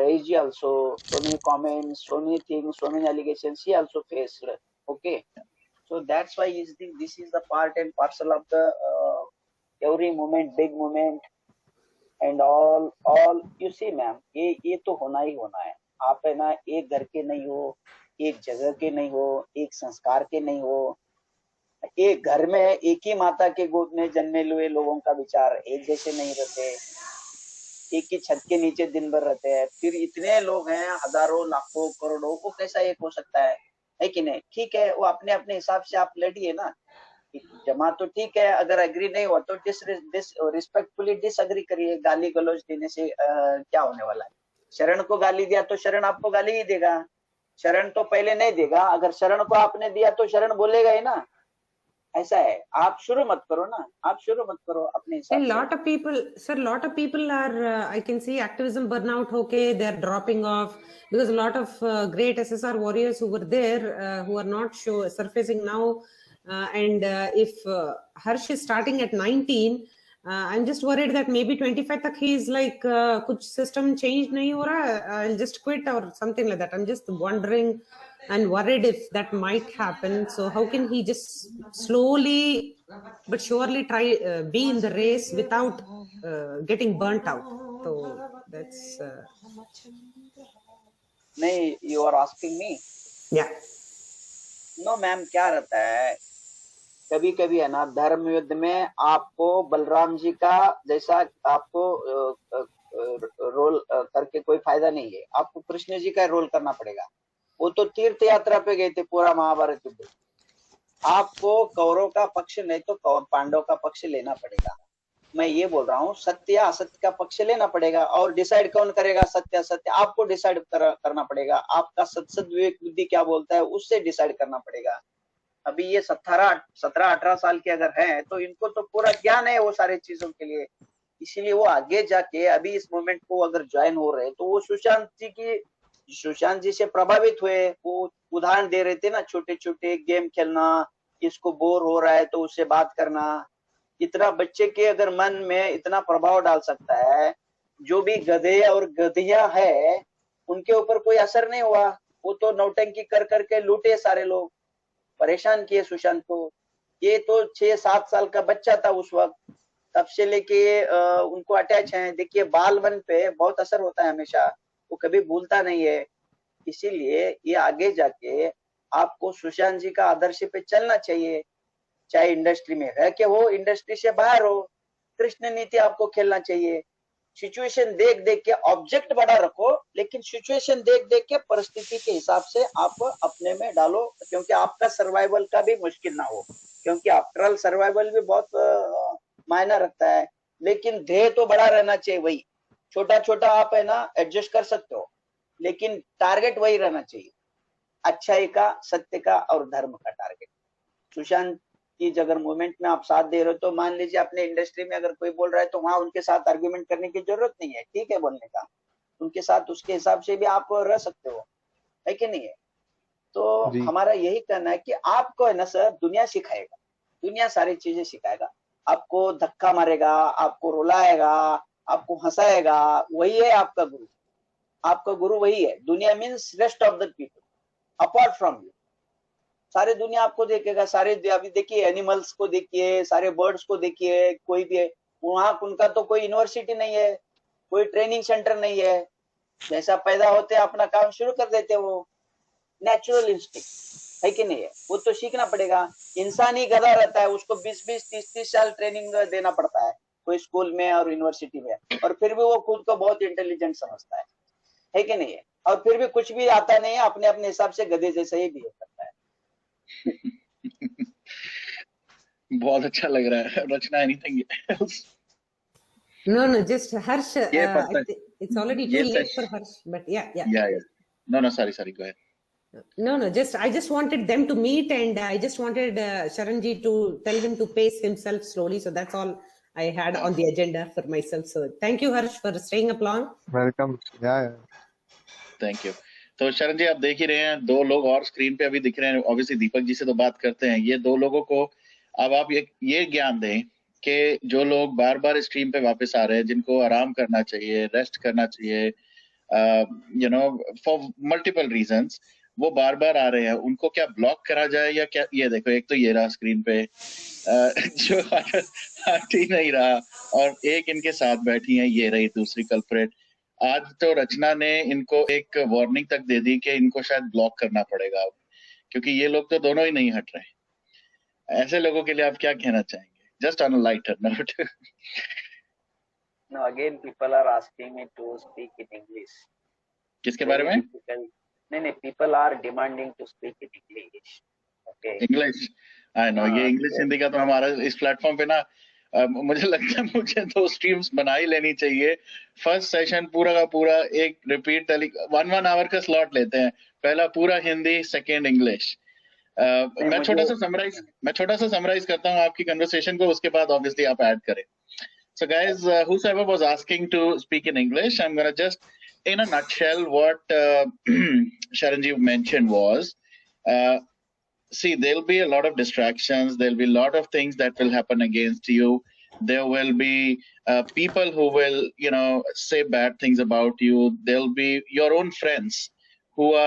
crazy also, so many comments, so many things, so many allegations he also faced. Okay, so that's why this is the part and parcel of the every moment, big moment, and all you see ma'am, ये तो होना ही होना है. आप है ना एक घर के नहीं हो, एक जगह के नहीं हो, एक संस्कार के नहीं हो. एक घर में एक ही माता के गोद में जन्मे हुए लोगों का विचार एक जैसे नहीं रहते. एक ही छत के नीचे दिन भर रहते हैं. फिर इतने लोग हैं, हजारों लाखों करोड़ों, को कैसा एक हो सकता है कि नहीं? ठीक है, वो अपने अपने हिसाब से आप लड़िए ना. जमा तो ठीक है, अगर एग्री नहीं हुआ तो रिस्पेक्टफुली डिसएग्री करिए. गाली गलौज देने से क्या होने वाला है? शरण को गाली दिया तो शरण आपको गाली ही देगा. शरण तो पहले नहीं देगा. अगर शरण को आपने दिया तो शरण बोलेगा ही ना. ऐसा है. आप शुरू मत करो ना, आप शुरू मत करो अपने हिसाब से. lot of people are I can see activism burnout. Okay, they're dropping off because a lot of great SSR warriors who were there who are not surfacing now. And if Harsh is starting at 19, I'm just worried that maybe 25 tak he is like kuch system change nahi ho raha, I'll just quit or something like that. I'm just wondering and worried if that might happen. So how can he just slowly but surely try be in the race without getting burnt out? So that's नहीं, you are asking me? Yeah. No ma'am, क्या रहता है, कभी कभी है ना धर्म युद्ध में आपको बलराम जी का जैसा आपको रोल करके कोई फायदा नहीं है. आपको कृष्ण जी का रोल करना पड़ेगा. वो तो तीर्थ यात्रा पे गए थे पूरा महाभारत युद्ध. आपको कौरव का पक्ष नहीं तो पांडव का पक्ष लेना पड़ेगा. मैं ये बोल रहा हूँ, सत्य या असत्य का पक्ष लेना पड़ेगा. और डिसाइड कौन करेगा सत्य असत्य? आपको डिसाइड करना पड़ेगा. आपका सत्सद विवेक बुद्धि क्या बोलता है उससे डिसाइड करना पड़ेगा. अभी ये 17-18 साल के अगर हैं तो इनको तो पूरा ज्ञान है वो सारे चीजों के लिए. इसीलिए वो आगे जाके अभी इस मोमेंट को अगर ज्वाइन हो रहे तो वो सुशांत जी से प्रभावित हुए. वो उदाहरण दे रहे थे ना, छोटे छोटे गेम खेलना, इसको बोर हो रहा है तो उससे बात करना. इतना बच्चे के अगर मन में इतना प्रभाव डाल सकता है. जो भी गधे और गधियां है उनके ऊपर कोई असर नहीं हुआ. वो तो नौटंकी कर करके लूटे सारे लोग, परेशान किए सुशांत को. ये तो 6-7 साल का बच्चा था उस वक्त, तब से लेके उनको अटैच है. देखिए बाल मन पे बहुत असर होता है हमेशा, वो कभी भूलता नहीं है. इसीलिए ये आगे जाके आपको सुशांत जी का आदर्श पे चलना चाहिए. चाहे इंडस्ट्री में रह के हो, इंडस्ट्री से बाहर हो, कृष्ण नीति आपको खेलना चाहिए. सिचुएशन देख देख के ऑब्जेक्ट बड़ा रखो, लेकिन सिचुएशन देख देख के परिस्थिति के हिसाब से आप अपने में डालो, क्योंकि आपका सर्वाइवल का भी मुश्किल ना हो. क्योंकि आफ्टर ऑल सर्वाइवल भी बहुत मायना रखता है. लेकिन ध्येय तो बड़ा रहना चाहिए. वही छोटा छोटा आप है ना एडजस्ट कर सकते हो, लेकिन टारगेट वही रहना चाहिए, अच्छाई का, सत्य का और धर्म का टारगेट. सुशांत की अगर मूवमेंट में आप साथ दे रहे हो तो मान लीजिए अपने इंडस्ट्री में अगर कोई बोल रहा है तो वहां उनके साथ आर्ग्यूमेंट करने की जरूरत नहीं है. ठीक है बोलने का, उनके साथ उसके हिसाब से भी आप रह सकते हो, है कि नहीं है? तो हमारा यही कहना है कि आपको है ना सर दुनिया सिखाएगा, दुनिया सारी चीजें सिखाएगा. आपको धक्का मारेगा, आपको रुलाएगा, आपको हंसाएगा, वही है आपका गुरु. आपका गुरु वही है. दुनिया means rest of the people apart from you. सारे दुनिया आपको देखेगा. सारे अभी देखिए एनिमल्स को देखिए, सारे बर्ड्स को देखिए, कोई भी है वहां उनका तो कोई यूनिवर्सिटी नहीं है, कोई ट्रेनिंग सेंटर नहीं है. जैसा पैदा होते अपना काम शुरू कर देते, वो नेचुरल इंस्टिंक्ट है कि नहीं है? वो तो सीखना पड़ेगा. इंसान ही गधा रहता है, उसको 20-20, 30-30 साल ट्रेनिंग देना पड़ता है कोई स्कूल में और यूनिवर्सिटी में, और फिर भी वो खुद को बहुत इंटेलिजेंट समझता है कि नहीं है? और फिर भी कुछ भी आता नहीं है, अपने अपने हिसाब से गधे जैसे ही बिहेव करता है. बहुत अच्छा लग रहा है. Rachna, anything else? No, just Harsh. It's already too late for Harsh, but yeah. No, sorry, go ahead. No, I just wanted them to meet, and I just wanted Sharanji to tell him to pace himself slowly. So that's all I had on the agenda for myself. So thank you, Harsh, for staying up long. Welcome. Yeah. Thank you. तो शरण जी आप देख ही रहे हैं, 2 लोग और screen पे अभी दिख रहे हैं. ऑब्वियसली दीपक जी से तो बात करते हैं. ये 2 लोगों को अब आप ये ज्ञान दें कि जो लोग बार बार स्ट्रीम पे वापस आ रहे हैं, जिनको आराम करना चाहिए, रेस्ट करना चाहिए, you know, for multiple reasons, वो बार बार आ रहे हैं, उनको क्या ब्लॉक करा जाए या क्या? ये देखो, एक तो ये रहा स्क्रीन पे जो हट ही नहीं रहा, और एक इनके साथ बैठी है, ये रही दूसरी कल्प्रेट। आज तो रचना ने इनको एक वार्निंग तक दे दी कि इनको शायद ब्लॉक करना पड़ेगा अब, क्योंकि ये लोग तो दोनों ही नहीं हट रहे। ऐसे लोगों के लिए आप क्या कहना चाहेंगे? Just on a lighter note. No, again people are asking me to speak in English. किसके बारे में? नहीं, people are demanding to speak in English. Okay. English, I know, ये इंग्लिश हिंदी का तो हमारा इस प्लेटफॉर्म पे ना, मुझे लगता है मुझे 2 स्ट्रीम्स बना ही लेनी चाहिए। फर्स्ट सेशन पूरा का पूरा एक रिपीट 1 आवर का स्लॉट लेते हैं, पहला पूरा हिंदी, सेकेंड इंग्लिश। मैं छोटा सा समराइज करता हूँ आपकी कन्वर्सेशन को, उसके बाद ऑब्वियसली आप ऐड करें। So guys, whosoever was asking to speak in English, I'm going to just, in a nutshell, what Sharanjeev mentioned was, see, there'll be a lot of distractions. There'll be a lot of things that will happen against you. There will be people who will, you know, say bad things about you. There'll be your own friends who are